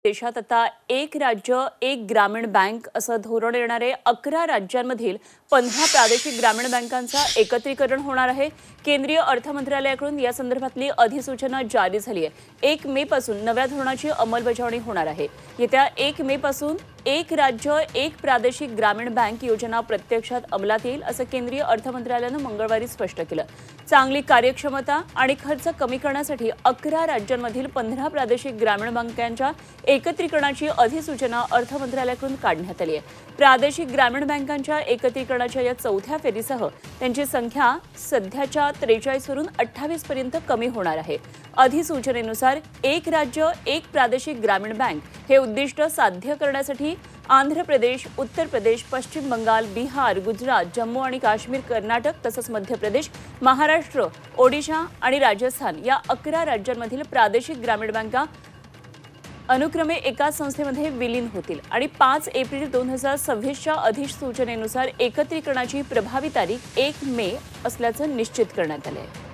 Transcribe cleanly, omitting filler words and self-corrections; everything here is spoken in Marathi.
देशात आता एक राज्य एक ग्रामीण बँक असं धोरण येणार आहे। 11 राज्यांमधील 15 प्रादेशिक ग्रामीण बँकांचा एकत्रीकरण होणार आहे। केंद्रीय अर्थ मंत्रालयाकडून या संदर्भातली अधिसूचना जारी झाली आहे। 1 मे पासून नव्या धोरणाची अंमलबजावणी होणार आहे। येत्या 1 मे पासून एक राज्य एक प्रादेशिक ग्रामीण बँक योजना प्रत्यक्षात अंमलात येईल असं केंद्रीय अर्थ मंत्रालयानं मंगळवारी स्पष्ट केलं। चांगली कार्यक्षमता आणि खर्च कमी करण्यासाठी 11 राज्यांमधील 15 प्रादेशिक ग्रामीण बँकांच्या एकत्रीकरणाची अधिसूचना अर्थ मंत्रालयाकडून काढण्यात आली आहे। प्रादेशिक ग्रामीण बँकांच्या एकत्रीकरणाच्या या चौथ्या फेरीसह त्यांची संख्या सध्याच्या 43 वरून 28 पर्यंत कमी होणार आहे। अधिसूचनेनुसार एक राज्य एक प्रादेशिक ग्रामीण बँक हे उद्दिष्ट साध्य करण्यासाठी आंध्र प्रदेश, उत्तर प्रदेश, पश्चिम बंगाल, बिहार, गुजरात, जम्मू आणि काश्मीर, कर्नाटक तसंच मध्य प्रदेश, महाराष्ट्र, ओडिशा आणि राजस्थान या 11 राज्यांमधील प्रादेशिक ग्रामीण बँका अनुक्रमे एका संस्थेमध्ये विलीन होतील आणि 5 एप्रिल 2026च्या अधिसूचनेनुसार एकत्रीकरणाची प्रभावी तारीख 1 मे असल्याचं निश्चित करण्यात आले आहे।